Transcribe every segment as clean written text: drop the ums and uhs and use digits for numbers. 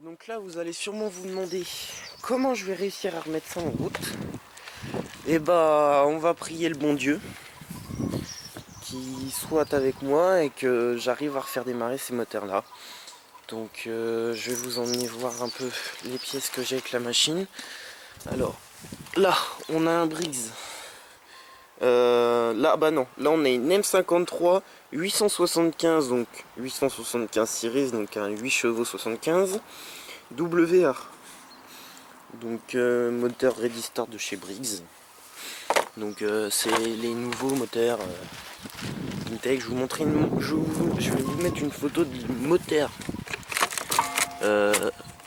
Donc là vous allez sûrement vous demander comment je vais réussir à remettre ça en route. Et bah on va prier le bon Dieu qui soit avec moi et que j'arrive à refaire démarrer ces moteurs là. Donc je vais vous emmener voir un peu les pièces que j'ai avec la machine. Alors là on a un Briggs. Là bah non, là on a une M53 875, donc 875 series, donc un 8 chevaux 75 WA. Donc moteur Ready Start de chez Briggs. Donc c'est les nouveaux moteurs Intech. Je vais vous mettre une photo du moteur,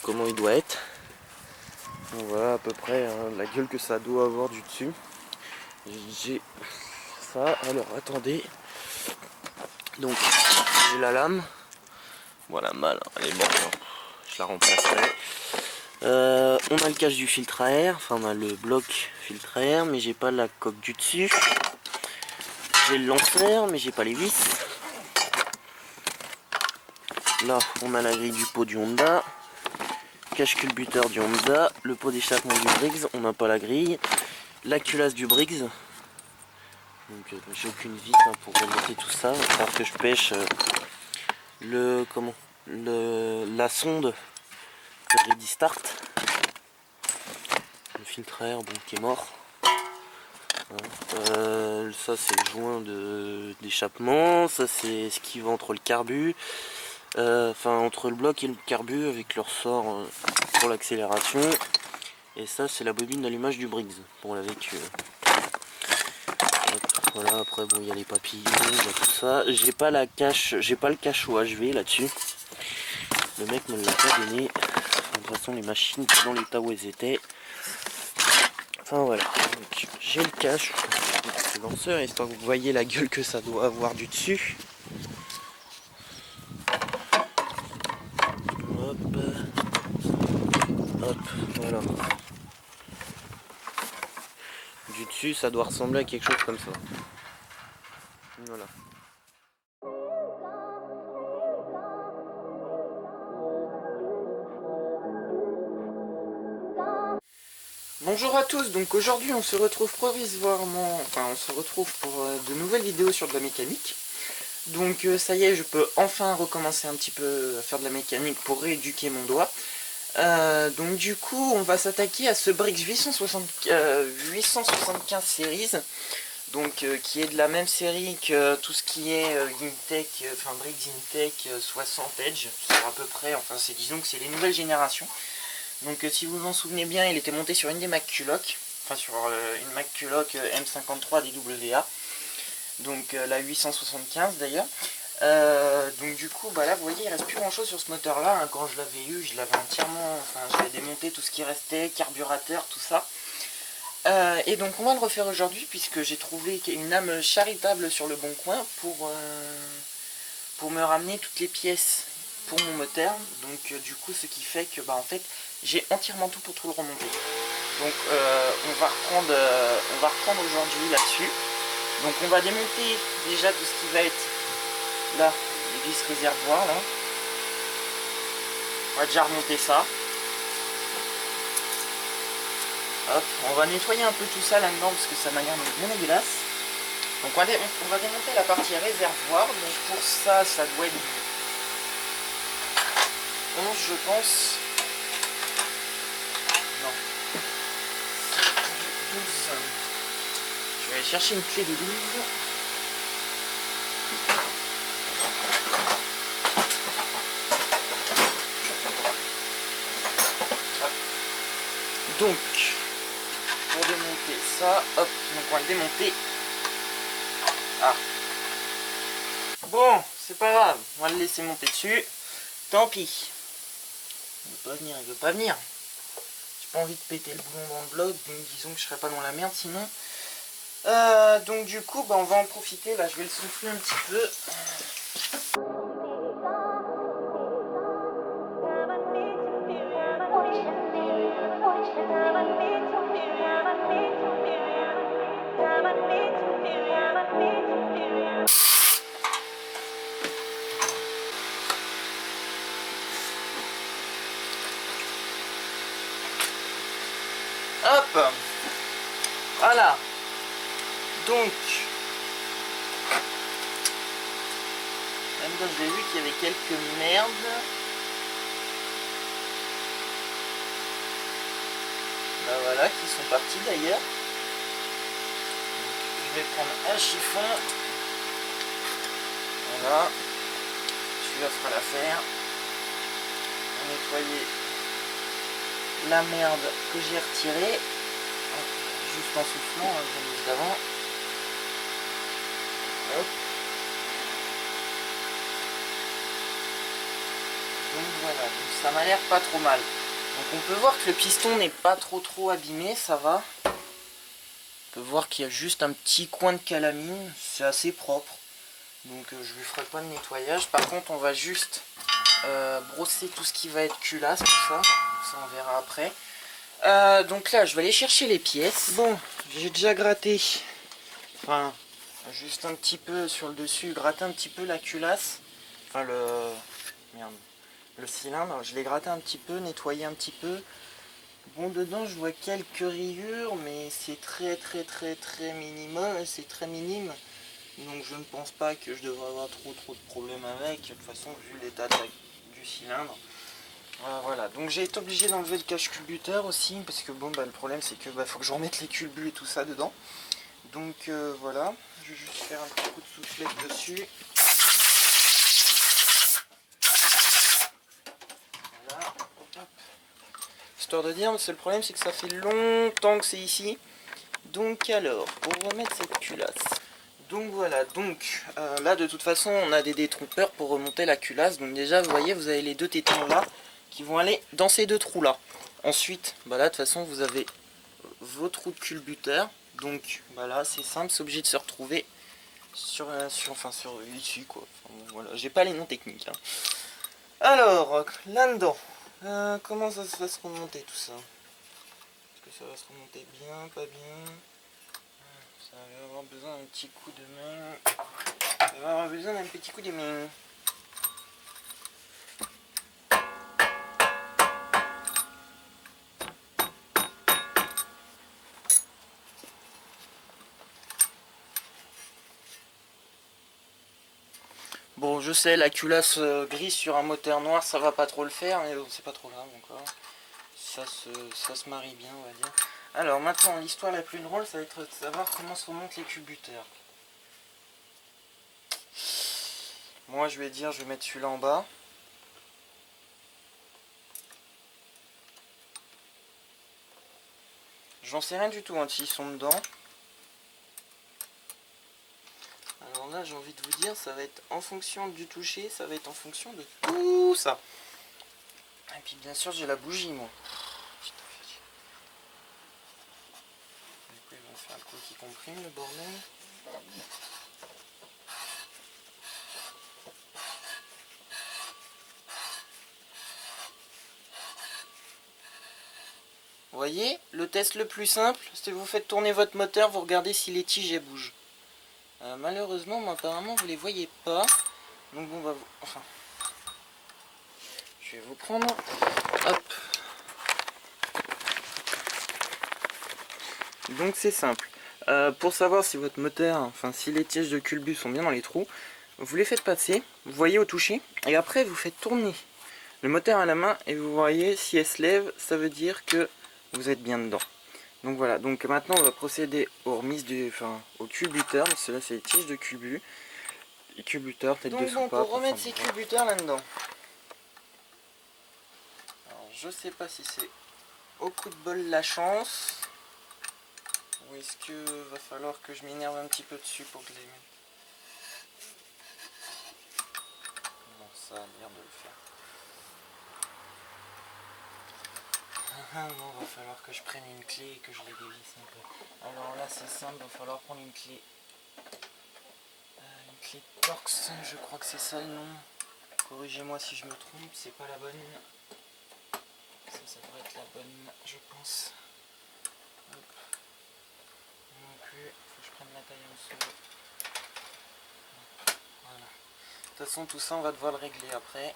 comment il doit être. Donc, voilà à peu près hein, la gueule que ça doit avoir du dessus. J'ai ça, alors attendez. Donc j'ai la lame. Voilà, mal, elle est morte, hein. Je la remplacerai. On a le cache du filtre à air, enfin on a le bloc filtre à air, mais j'ai pas la coque du dessus. J'ai le lanceur, mais j'ai pas les vis. Là, on a la grille du pot du Honda, cache culbuteur du Honda, le pot d'échappement du Briggs, on n'a pas la grille, la culasse du Briggs. Donc j'ai aucune vis hein, pour remonter tout ça. Il va falloir que je pêche la sonde de Ready Start. Le filtre à air bon, qui est mort. Ça c'est le joint d'échappement, ça c'est ce qui va entre le carbu, enfin entre le bloc et le carbu avec le ressort pour l'accélération. Et ça c'est la bobine d'allumage du Briggs pour la véhicule. Voilà, après bon il y a les papillons, il y a tout ça. J'ai pas la cache, j'ai pas le cache au HV là-dessus. Le mec me l'a pas donné. De toute façon les machines dans l'état où elles étaient. Enfin voilà, j'ai le cache, le lanceur, histoire que vous voyez la gueule que ça doit avoir du dessus. Hop, hop, voilà. Du dessus, ça doit ressembler à quelque chose comme ça. Voilà. Bonjour à tous, donc aujourd'hui on se retrouve provisoirement, enfin on se retrouve pour de nouvelles vidéos sur de la mécanique. Donc ça y est, je peux enfin recommencer un petit peu à faire de la mécanique pour rééduquer mon doigt. Donc du coup on va s'attaquer à ce Briggs 875 series, donc qui est de la même série que tout ce qui est Intech, enfin Briggs Intech 60 Edge, c'est à peu près, enfin c'est disons que c'est les nouvelles générations. Donc si vous vous en souvenez bien, il était monté sur une des McCulloch, enfin sur une McCulloch M53 DWA, donc la 875 d'ailleurs. Donc du coup bah là vous voyez il reste plus grand chose sur ce moteur là hein. Quand je l'avais eu je l'avais entièrement, enfin j'avais démonté tout ce qui restait, carburateur, tout ça. Et donc on va le refaire aujourd'hui puisque j'ai trouvé une âme charitable sur le bon coin pour me ramener toutes les pièces pour mon moteur. Donc du coup ce qui fait que bah en fait j'ai entièrement tout pour tout le remonter. Donc on va reprendre aujourd'hui là-dessus. Donc on va démonter déjà tout ce qui va être là, les vis réservoirs là. On va déjà remonter ça. Hop, on va nettoyer un peu tout ça là-dedans parce que ça m'a l'air bien dégueulasse. Donc on va démonter la partie réservoir. Donc pour ça, ça doit être 11 je pense. Non. 12. Je vais aller chercher une clé de 12. Donc, pour démonter ça, hop, donc on va le démonter. Ah. Bon, c'est pas grave, on va le laisser monter dessus. Tant pis. Il veut pas venir, il veut pas venir. J'ai pas envie de péter le boulon dans le bloc, donc disons que je serais pas dans la merde sinon. Donc du coup, bah, on va en profiter, là je vais le souffler un petit peu. Voilà. Donc, même quand j'ai vu qu'il y avait quelques merdes. Bah voilà, qui sont partis d'ailleurs. Je vais prendre un chiffon. Voilà. Celui-là fera l'affaire. Nettoyer la merde que j'ai retirée. Juste en soufflant, hein, bien évidemment. Hop. Donc voilà, donc ça m'a l'air pas trop mal. Donc on peut voir que le piston n'est pas trop abîmé, ça va. On peut voir qu'il y a juste un petit coin de calamine, c'est assez propre. Donc je lui ferai pas de nettoyage. Par contre on va juste brosser tout ce qui va être culasse, tout ça. Ça on verra après. Donc là je vais aller chercher les pièces. Bon, j'ai déjà gratté. Enfin, juste un petit peu sur le dessus, gratter un petit peu la culasse. Enfin le cylindre, je l'ai gratté un petit peu, nettoyé un petit peu. Bon, dedans je vois quelques rayures, mais c'est très minimum, c'est très minime. Donc je ne pense pas que je devrais avoir trop de problèmes avec. De toute façon, vu l'état du cylindre. Voilà, donc j'ai été obligé d'enlever le cache-culbuteur aussi, parce que bon, le problème c'est que faut que je remette les culbus et tout ça dedans. Donc voilà, je vais juste faire un petit coup de soufflette dessus. Voilà, hop. Histoire de dire, le seul problème c'est que ça fait longtemps que c'est ici. Donc alors, pour remettre cette culasse. Donc voilà, donc là de toute façon on a des détrompeurs pour remonter la culasse. Donc déjà vous voyez, vous avez les deux tétons là qui vont aller dans ces deux trous là. Ensuite, là de toute façon vous avez vos trous de culbuteur. Donc là c'est simple, c'est obligé de se retrouver sur ici quoi. Enfin, bon, voilà, j'ai pas les noms techniques. Hein. Alors, là-dedans, comment ça va se remonter tout ça? Est-ce que ça va se remonter bien, pas bien? Ça va avoir besoin d'un petit coup de main. Ça va avoir besoin d'un petit coup de main. Bon, je sais, la culasse grise sur un moteur noir, ça va pas trop le faire, mais bon, c'est pas trop grave encore. Ça se marie bien, on va dire. Alors maintenant, l'histoire la plus drôle, ça va être de savoir comment se remontent les culbuteurs. Moi, je vais mettre celui-là en bas. J'en sais rien du tout, hein, s'ils sont dedans. Alors là, j'ai envie de vous dire, ça va être en fonction du toucher, ça va être en fonction de tout ça. Et puis bien sûr, j'ai la bougie, moi. Du coup, il va faire un coup qui comprime, le bordel. Vous voyez, le test le plus simple, c'est vous faites tourner votre moteur, vous regardez si les tiges elles bougent. Malheureusement, moi, apparemment, vous les voyez pas. Donc bon, enfin, je vais vous prendre. Hop. Donc c'est simple. Pour savoir si votre moteur, enfin si les tiges de culbut sont bien dans les trous, vous les faites passer, vous voyez au toucher, et après vous faites tourner le moteur à la main et vous voyez si elle se lève, ça veut dire que vous êtes bien dedans. Donc voilà, donc maintenant on va procéder aux remises au culbuteur, parce que là c'est les tiges de culbut, les culbuteurs, tête de soupape. Donc pour remettre ces culbuteurs là-dedans, alors je sais pas si c'est au coup de bol la chance, ou est-ce que va falloir que je m'énerve un petit peu dessus pour que les... Bon, ça a l'air de le faire. Non, va falloir que je prenne une clé et que je les dévisse un peu. Alors là c'est simple, va falloir prendre une clé. Une clé Torx, je crois que c'est ça le nom. Corrigez-moi si je me trompe, c'est pas la bonne. Ça devrait être la bonne, je pense. Hop. Non plus, faut que je prenne la taille en dessous. Voilà. De toute façon tout ça on va devoir le régler après.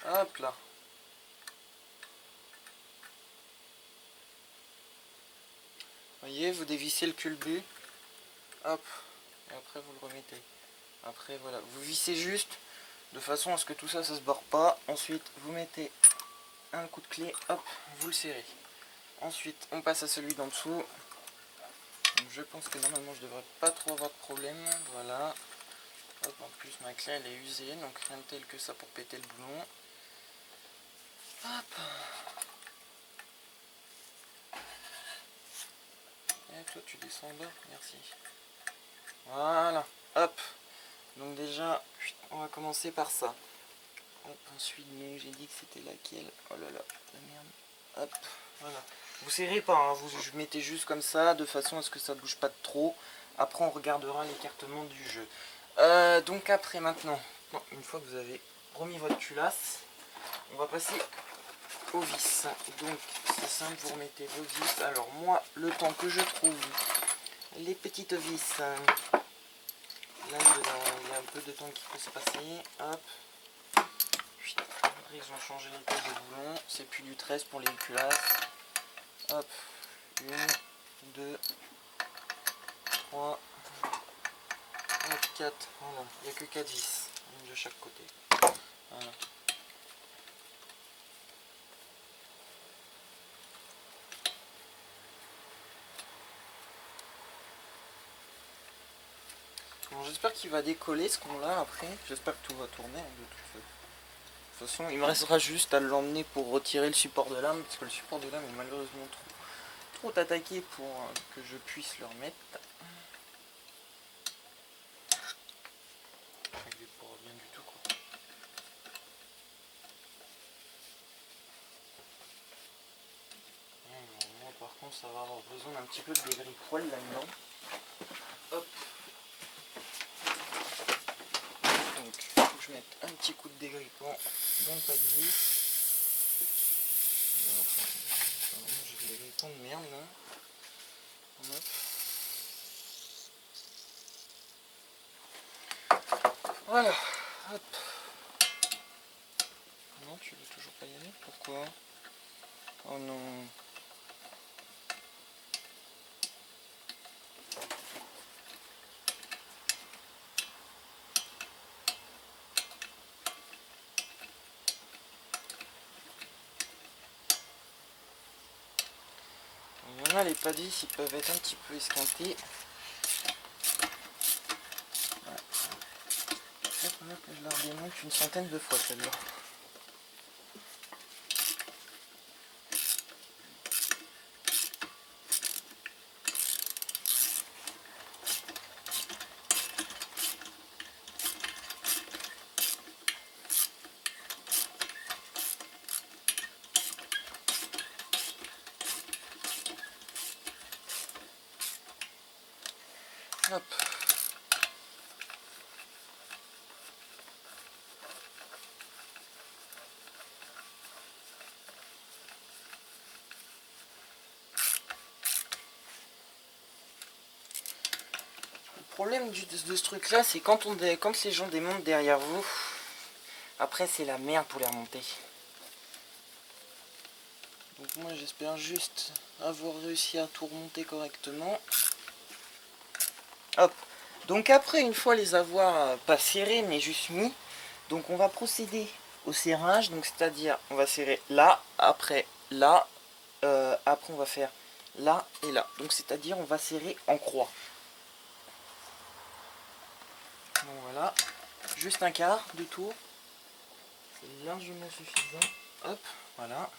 Hop là. Voyez, vous dévissez le culbut. Hop. Et après vous le remettez. Après voilà, vous vissez juste de façon à ce que tout ça, ça se barre pas. Ensuite vous mettez un coup de clé, hop, vous le serrez. Ensuite on passe à celui d'en dessous. Donc, je pense que normalement je devrais pas trop avoir de problème. Voilà. Hop, en plus ma clé elle est usée, donc rien de tel que ça pour péter le boulon. Hop. Et toi tu descends là, merci. Voilà, hop. Donc déjà, on va commencer par ça. Hop, ensuite, j'ai dit que c'était laquelle. Oh là là, la merde. Hop, voilà. Vous serrez pas, hein, vous mettez juste comme ça, de façon à ce que ça bouge pas de trop. Après, on regardera l'écartement du jeu. Donc après, maintenant, une fois que vous avez remis votre culasse, on va passer aux vis. Donc, c'est simple, vous remettez vos vis. Alors moi, le temps que je trouve les petites vis, là, il y a un peu de temps qui peut se passer. Hop. Après, ils ont changé les tailles de boulons. C'est plus du 13 pour les culasses. Hop. 1, 2, 3, 4. Voilà. Il n'y a que 4 vis. Une de chaque côté. Voilà. Bon, j'espère qu'il va décoller ce qu'on a après. J'espère que tout va tourner de toute façon. Il me restera juste à l'emmener pour retirer le support de lame. Parce que le support de lame est malheureusement trop attaqué pour que je puisse le remettre. Il est pas bien du tout quoi. Moi par contre ça va avoir besoin d'un petit peu de dégris-poil là-dedans. Hop. Donc il faut que je mette un petit coup de dégrippant dans le panier. J'ai des dégrippants de merde là. Hop. Voilà. Hop. Non, tu veux toujours pas y aller? Pourquoi? Oh non. Il y en a les padis, ils peuvent être un petit peu esquintés. Peut-être que je leur démonte une centaine de fois celle-là. Hop. Le problème de ce truc là, c'est quand les gens démontent derrière vous, après c'est la merde pour les remonter. Donc moi j'espère juste avoir réussi à tout remonter correctement. Hop. Donc après, une fois les avoir pas serrés mais juste mis, donc on va procéder au serrage. Donc c'est-à-dire on va serrer là, après là, après on va faire là et là. Donc c'est-à-dire on va serrer en croix. Donc voilà, juste un quart de tour, c'est largement suffisant. Hop, voilà.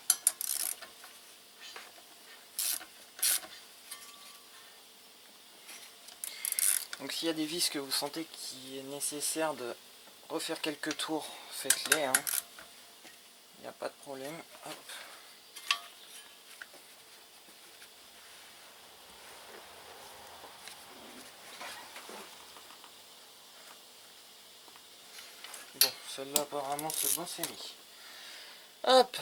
Donc s'il y a des vis que vous sentez qu'il est nécessaire de refaire quelques tours, faites-les, hein. Il n'y a pas de problème. Hop. Bon, celle-là apparemment c'est bon, c'est mis. Hop,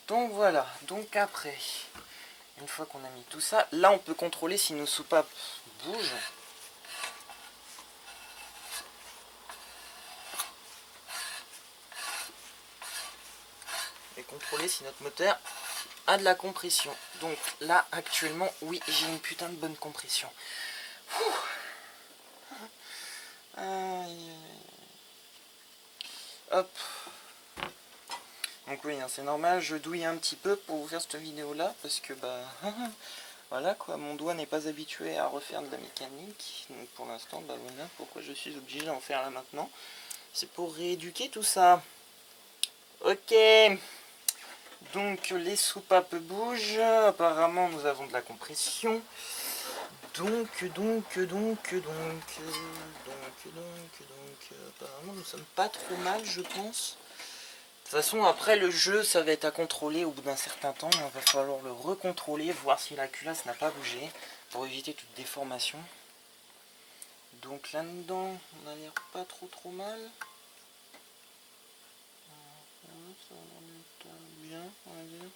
donc voilà. Donc après, une fois qu'on a mis tout ça, là on peut contrôler si nos soupapes bougent. Et contrôler si notre moteur a de la compression. Donc là, actuellement, oui, j'ai une putain de bonne compression. Hop. Donc oui, hein, c'est normal, je douille un petit peu pour vous faire cette vidéo là, parce que bah voilà quoi, mon doigt n'est pas habitué à refaire de la mécanique. Donc pour l'instant, bah voilà pourquoi je suis obligé d'en faire là maintenant. C'est pour rééduquer tout ça. Ok. Donc les soupapes bougent, apparemment nous avons de la compression. Donc, apparemment nous sommes pas trop mal, je pense. De toute façon, après le jeu, ça va être à contrôler au bout d'un certain temps. Il va falloir le recontrôler, voir si la culasse n'a pas bougé, pour éviter toute déformation. Donc là-dedans, on a l'air pas trop mal. Ça va bien, on va dire.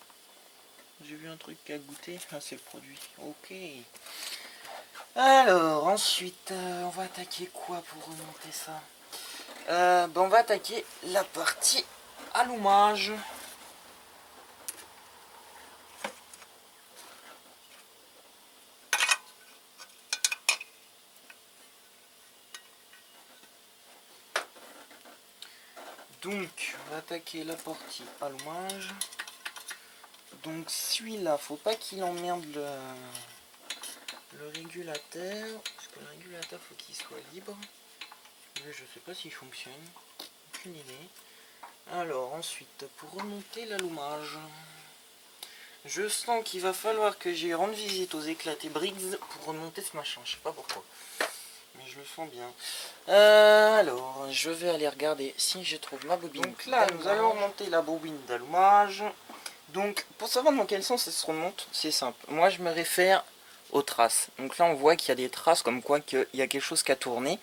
J'ai vu un truc à goûter. Ah, c'est le produit. Ok. Alors, ensuite, on va attaquer quoi pour remonter ça? On va attaquer la partie allumage. Donc, on va attaquer la partie allumage. Donc, celui-là, faut pas qu'il emmerde le régulateur. Parce que le régulateur, faut qu'il soit libre. Mais je sais pas s'il fonctionne. Aucune idée. Alors, ensuite, pour remonter l'allumage, je sens qu'il va falloir que j'y rende visite aux éclatés Briggs pour remonter ce machin. Je sais pas pourquoi. Mais je le sens bien. Alors, je vais aller regarder si je trouve ma bobine. Donc là, nous allons remonter la bobine d'allumage. Donc, pour savoir dans quel sens elle se remonte, c'est simple. Moi, je me réfère aux traces. Donc là, on voit qu'il y a des traces comme quoi qu'il y a quelque chose qui a tourné.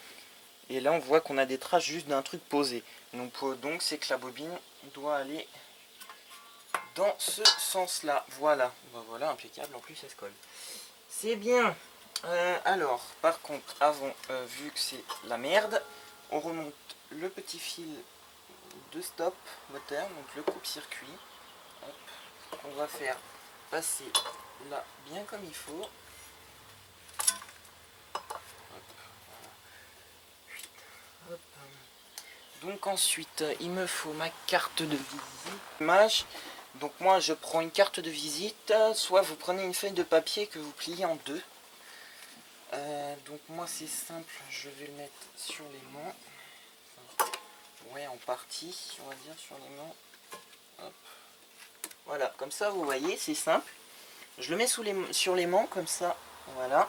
Et là, on voit qu'on a des traces juste d'un truc posé. Donc c'est que la bobine doit aller dans ce sens-là. Voilà. Ben voilà, impeccable. En plus, elle se colle. C'est bien. Alors, par contre, avant, vu que c'est la merde, on remonte le petit fil de stop moteur, donc le coupe-circuit. On va faire passer là bien comme il faut. Hop. Donc ensuite, il me faut ma carte de visite. Donc moi, je prends une carte de visite, soit vous prenez une feuille de papier que vous pliez en deux. Donc moi c'est simple, je vais le mettre sur l'aimant. Enfin, ouais, en partie, on va dire sur l'aimant. Hop. Voilà, comme ça vous voyez, c'est simple. Je le mets sur l'aimant, comme ça, voilà.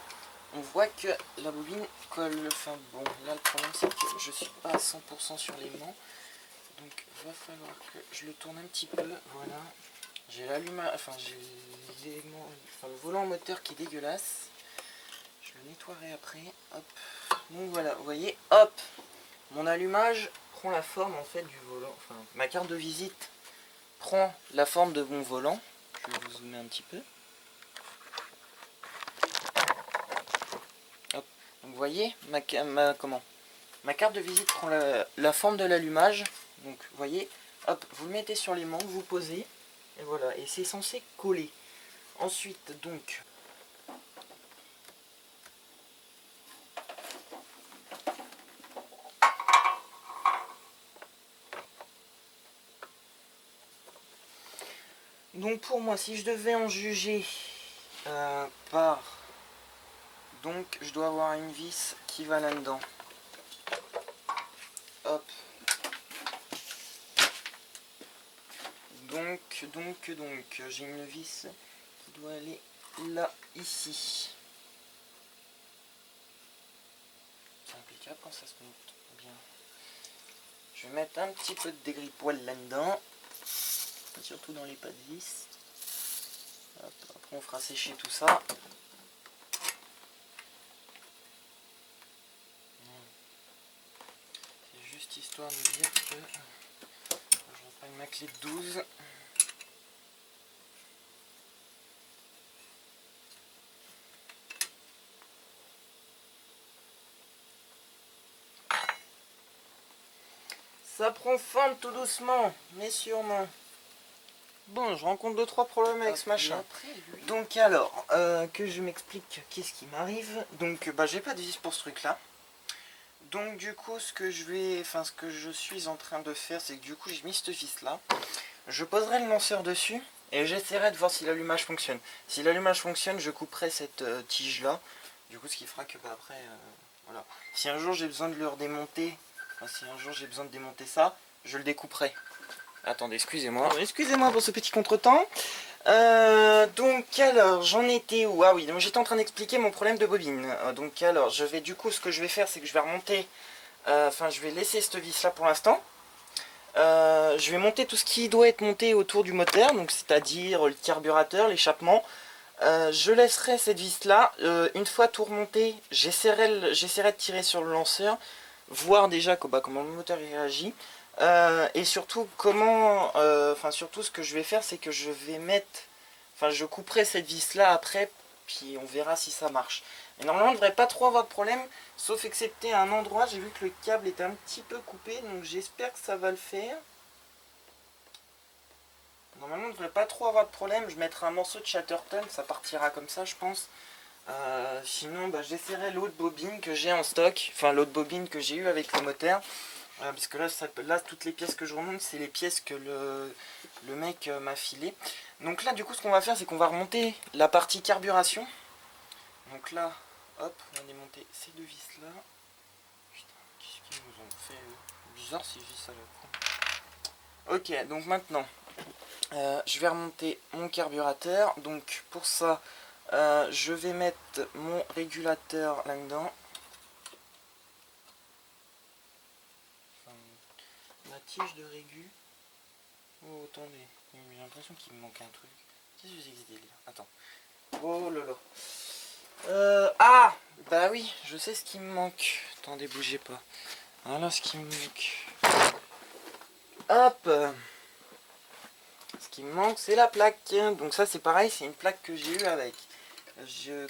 On voit que la bobine colle. Enfin bon, là le problème c'est que je suis pas à 100% sur l'aimant. Donc il va falloir que je le tourne un petit peu, voilà. J'ai l'allumage, enfin j'ai le volant moteur qui est dégueulasse. Je le nettoierai après, hop. Donc voilà, vous voyez, hop, mon allumage prend la forme en fait du volant. Enfin, ma carte de visite prend la forme de mon volant. Je vais vous zoomer un petit peu. Hop. Donc vous voyez, ma carte de visite prend la forme de l'allumage. Donc vous voyez, hop, vous le mettez sur l'aimant, vous posez, et voilà, et c'est censé coller. Ensuite, donc, pour moi, si je devais en juger par... Donc je dois avoir une vis qui va là-dedans. Hop. Donc, j'ai une vis qui doit aller là, ici. C'est impeccable quand ça se monte bien. Je vais mettre un petit peu de dégris-poil là-dedans. Surtout dans les pas de vis. Hop, après on fera sécher tout ça. C'est juste histoire de dire que je reprends ma clé de 12. Ça prend forme tout doucement, mais sûrement. Bon, je rencontre 2-3 problèmes avec ce machin. Donc alors, que je m'explique qu'est-ce qui m'arrive. Donc bah j'ai pas de vis pour ce truc là. Donc du coup ce que je suis en train de faire, c'est que du coup j'ai mis cette vis là. Je poserai le lanceur dessus et j'essaierai de voir si l'allumage fonctionne. Si l'allumage fonctionne, je couperai cette tige là. Du coup ce qui fera que bah après, voilà. Si un jour j'ai besoin de le redémonter, si un jour j'ai besoin de démonter ça, je le découperai. Attendez, excusez-moi. Excusez-moi pour ce petit contretemps. Donc alors, j'en étais où? Ah oui, donc j'étais en train d'expliquer mon problème de bobine. Donc alors, ce que je vais faire, c'est que je vais remonter, je vais laisser cette vis là pour l'instant. Je vais monter tout ce qui doit être monté autour du moteur, donc c'est-à-dire le carburateur, l'échappement. Je laisserai cette vis là. Une fois tout remonté, j'essaierai de tirer sur le lanceur, voir déjà comment le moteur réagit. Et surtout surtout ce que je vais faire, c'est que je vais je couperai cette vis là après, puis on verra si ça marche. Et normalement, on ne devrait pas trop avoir de problème, sauf excepté à un endroit, j'ai vu que le câble était un petit peu coupé, donc j'espère que ça va le faire. Normalement, on ne devrait pas trop avoir de problème, je mettrai un morceau de Chatterton, ça partira comme ça, je pense. Sinon, j'essaierai l'autre bobine que j'ai en stock, l'autre bobine que j'ai eu avec le moteur. Parce que là, toutes les pièces que je remonte, c'est les pièces que le mec m'a filé. Donc là, du coup, ce qu'on va faire, c'est qu'on va remonter la partie carburation. Donc là, hop, on va démonter ces deux vis là. Putain, qu'est-ce qu'ils nous ont fait bizarre ces vis à la con. Ok, donc maintenant, je vais remonter mon carburateur. Donc pour ça, je vais mettre mon régulateur là-dedans. Ma tige de régu. Oh, attendez, j'ai l'impression qu'il me manque un truc. Qu'est-ce que c'est que ce délire? Attends. Oh là là. Ah, bah oui, je sais ce qui me manque. Attendez, bougez pas. Voilà ce qui me manque. Hop. Ce qui me manque, c'est la plaque. Donc ça, c'est pareil, c'est une plaque que j'ai eue avec.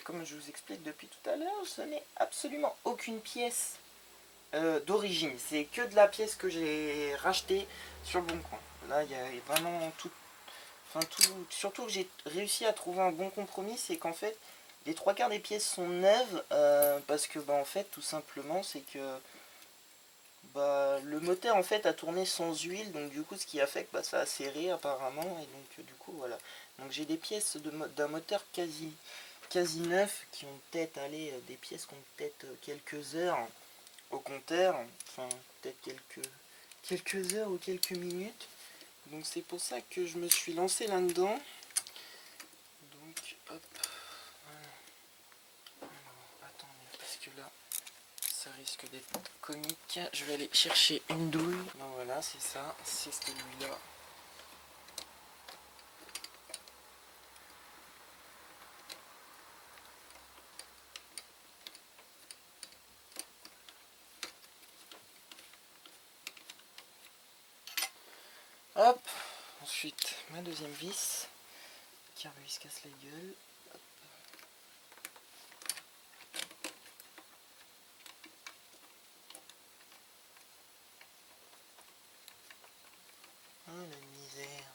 Comme je vous explique depuis tout à l'heure, ce n'est absolument aucune pièce d'origine. C'est que de la pièce que j'ai rachetée sur le bon coin. Là, il y a vraiment tout. Surtout que j'ai réussi à trouver un bon compromis, c'est qu'en fait, les 3/4 des pièces sont neuves, parce que en fait, tout simplement, c'est que le moteur en fait a tourné sans huile, donc du coup, ce qui a fait que ça a serré apparemment, et donc du coup, voilà. Donc j'ai des pièces d'un moteur quasi neuf qui ont peut-être des pièces qui ont peut-être quelques heures au compteur, peut-être quelques heures ou quelques minutes. Donc c'est pour ça que je me suis lancé là-dedans. Donc hop, voilà. Alors, attendez, parce que là, ça risque d'être comique. Je vais aller chercher une douille. Ben voilà, c'est ça, c'est celui-là. Hop, ensuite ma deuxième vis, carbu se casse la gueule. Hop. Oh la misère.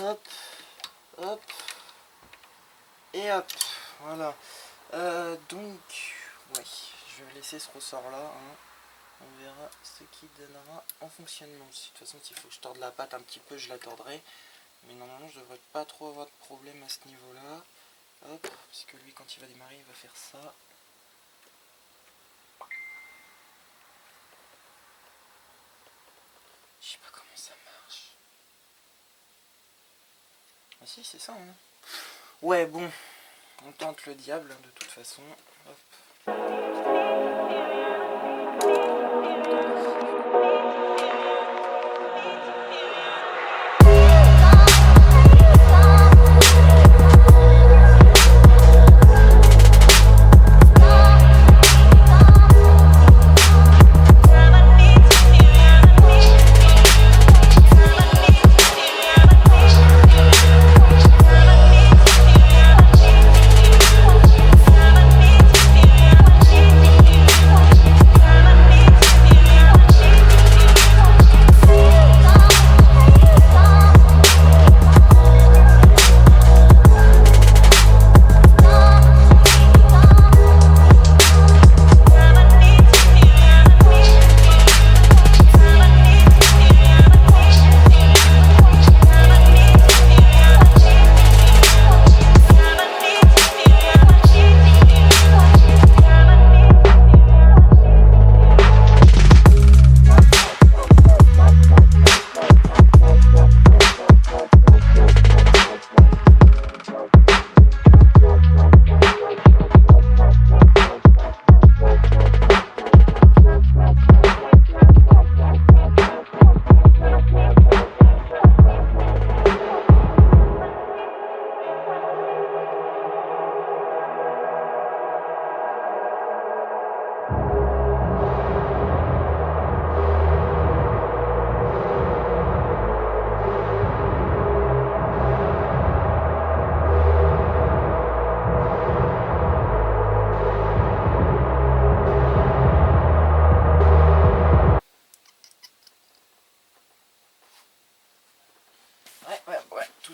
Hop, hop, et hop, voilà. Donc, ouais, je vais laisser ce ressort là. Hein. On verra ce qui donnera en fonctionnement. De toute façon, s'il faut que je torde la pâte un petit peu, je la tordrai. Mais normalement, je devrais pas trop avoir de problème à ce niveau-là. Hop, parce que lui, quand il va démarrer, il va faire ça. Je sais pas comment ça marche. Ah si, c'est ça, hein. Ouais, bon. On tente le diable, de toute façon. Hop.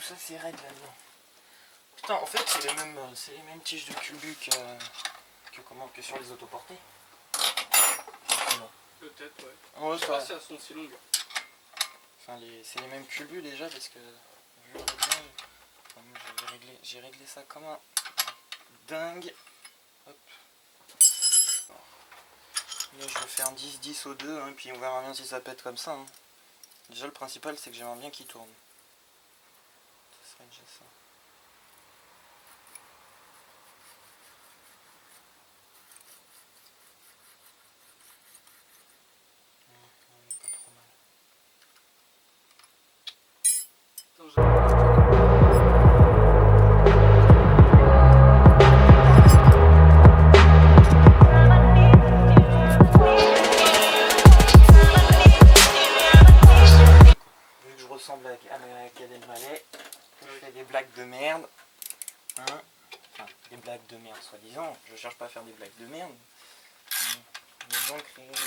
ça c'est raide là-dedans. Putain, en fait c'est les mêmes tiges de culbuc que sur les autoportées. Peut-être, ouais. Ouais, Je sais pas si elles sont si longues. Enfin, c'est les mêmes culbus déjà parce que vu le réglage, enfin, moi, j'ai réglé ça comme un dingue. Hop. Là je vais faire un 10-10 au 2 hein, puis on verra bien si ça pète comme ça. Hein. Déjà le principal c'est que j'aimerais bien qu'il tourne. Ça serait déjà ça. On est pas trop mal. Vu que je ressemble à ma Cadet Malais, je fais des blagues de merde. Hein, enfin, des blagues de merde soi-disant. Je cherche pas à faire des blagues de merde.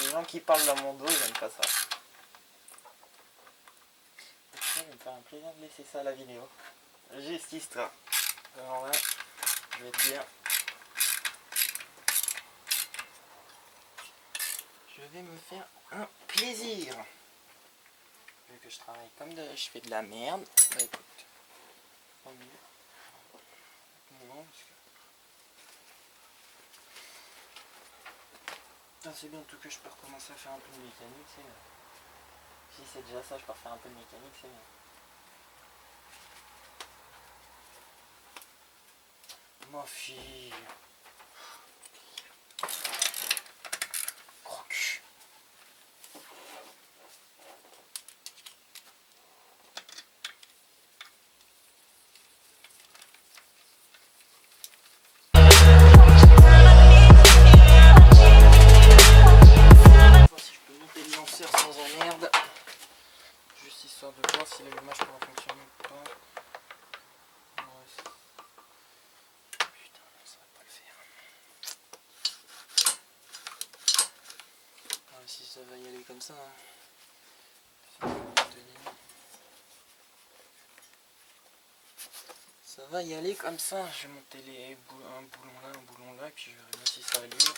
Les gens qui parlent dans mon dos, ils n'aiment pas ça. Ça va me faire un plaisir de laisser ça à la vidéo. Juste histoire. Alors là, je vais te dire. Je vais me faire un plaisir. Vu que je travaille comme je fais de la merde. Bah écoute. Tant mieux. Non, parce que... Putain, c'est bien, tout que je peux recommencer à faire un peu de mécanique, c'est bien. Si c'est déjà ça, je peux refaire un peu de mécanique, c'est bien. Ma fille. Croque. Voir si je peux monter le lanceur sans emmerde. Juste histoire de voir si l'allumage pourra fonctionner ou pas. Putain, ça va pas le faire. Ah, si ça va y aller comme ça. Hein. Ça va y aller comme ça. Je vais monter un boulon là, et puis je verrai bien si ça allume.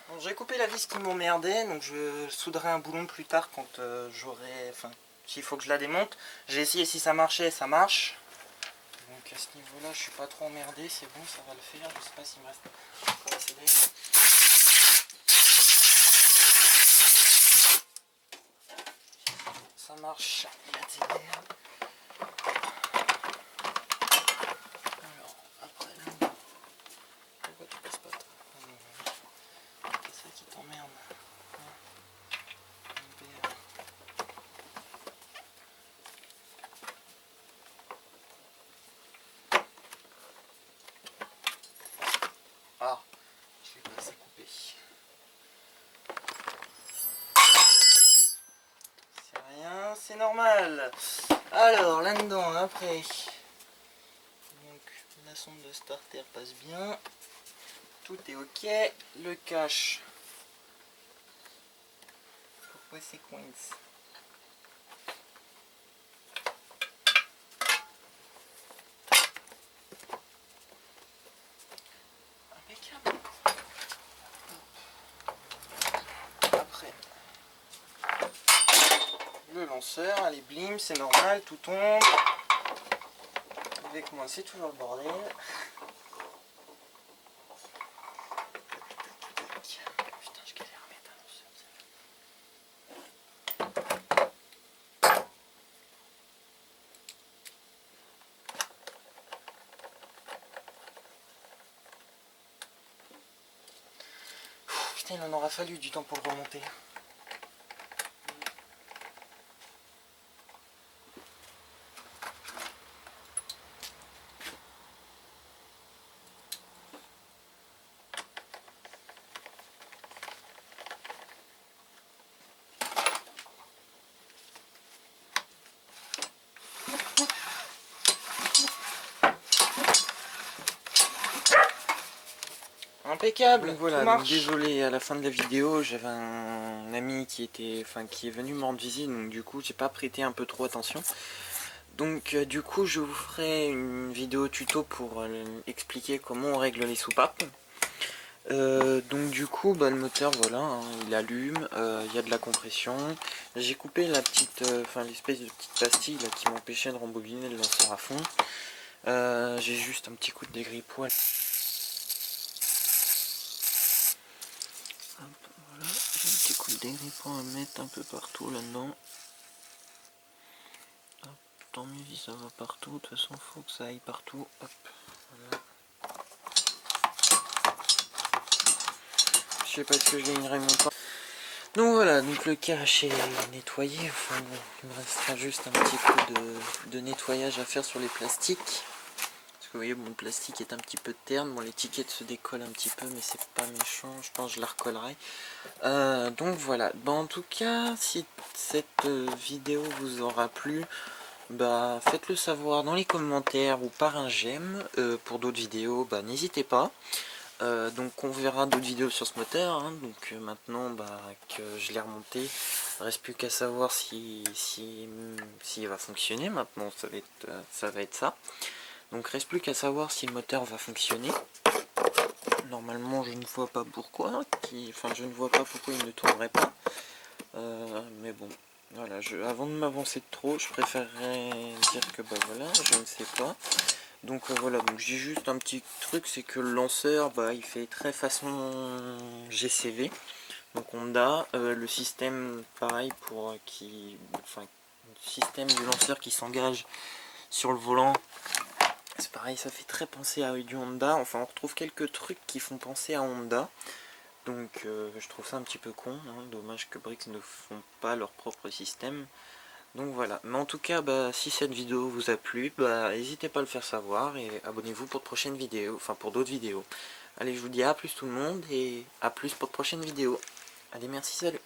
Bon, j'ai coupé la vis qui m'emmerdait, donc je souderai un boulon plus tard quand j'aurai. Enfin, s'il faut que je la démonte. J'ai essayé si ça marchait, ça marche. Donc à ce niveau-là, je suis pas trop emmerdé, c'est bon, ça va le faire. Je sais pas s'il me reste encore assez d'air. Ça marche, il y a des d'air. Alors, après là, pourquoi tu passes pas toi? C'est ça qui t'emmerde. Ah, je l'ai pas assez coupé. C'est rien, c'est normal. Alors, là-dedans, après. Donc, la sonde de starter passe bien. Tout est ok. Le cache. Pourquoi c'est coince? Impeccable. Après, le lanceur, allez blim, c'est normal, tout tombe. Avec moi, c'est toujours le bordel. Putain, je galère à mettre un lanceur. Putain, il en aura fallu du temps pour le remonter. Impeccable. Donc voilà, donc désolé, à la fin de la vidéo, j'avais un ami qui est venu me rendre visite, donc du coup j'ai pas prêté un peu trop attention. Donc du coup je vous ferai une vidéo tuto pour expliquer comment on règle les soupapes. Donc du coup le moteur voilà, hein, il allume, il y a de la compression. J'ai coupé la petite, l'espèce de petite pastille là, qui m'empêchait de rembobiner le lanceur à fond. J'ai juste un petit coup de dégrippot. Voilà, j'ai un petit coup de dégrippot à mettre un peu partout là-dedans. Tant mieux si ça va partout, de toute façon faut que ça aille partout. Hop, voilà. Je sais pas ce que je gagnerai mon temps. Donc voilà, donc le cache est nettoyé. Enfin bon, il me restera juste un petit coup de nettoyage à faire sur les plastiques. Parce que vous voyez, bon, le plastique est un petit peu terne. Bon, l'étiquette se décolle un petit peu, mais c'est pas méchant. Je pense que je la recollerai. Donc voilà. Bah, en tout cas, si cette vidéo vous aura plu, bah faites-le savoir dans les commentaires ou par un j'aime. Pour d'autres vidéos, bah n'hésitez pas. Donc on verra d'autres vidéos sur ce moteur, hein. Donc maintenant que je l'ai remonté, il ne reste plus qu'à savoir s'il va fonctionner. Maintenant ça va être ça. Donc reste plus qu'à savoir si le moteur va fonctionner. Normalement je ne vois pas pourquoi, je ne vois pas pourquoi il ne tournerait pas. Mais bon, voilà, avant de m'avancer de trop, je préférerais dire que voilà, je ne sais pas. Donc voilà, donc j'ai juste un petit truc, c'est que le lanceur, il fait très façon GCV, donc Honda, le système pareil le système du lanceur qui s'engage sur le volant, c'est pareil, ça fait très penser à du Honda. Enfin on retrouve quelques trucs qui font penser à Honda, donc je trouve ça un petit peu con, hein. Dommage que Brix ne font pas leur propre système. Donc voilà, mais en tout cas, si cette vidéo vous a plu, n'hésitez pas à le faire savoir et abonnez-vous pour de prochaines vidéos, enfin pour d'autres vidéos. Allez, je vous dis à plus tout le monde et à plus pour de prochaines vidéos. Allez, merci, salut.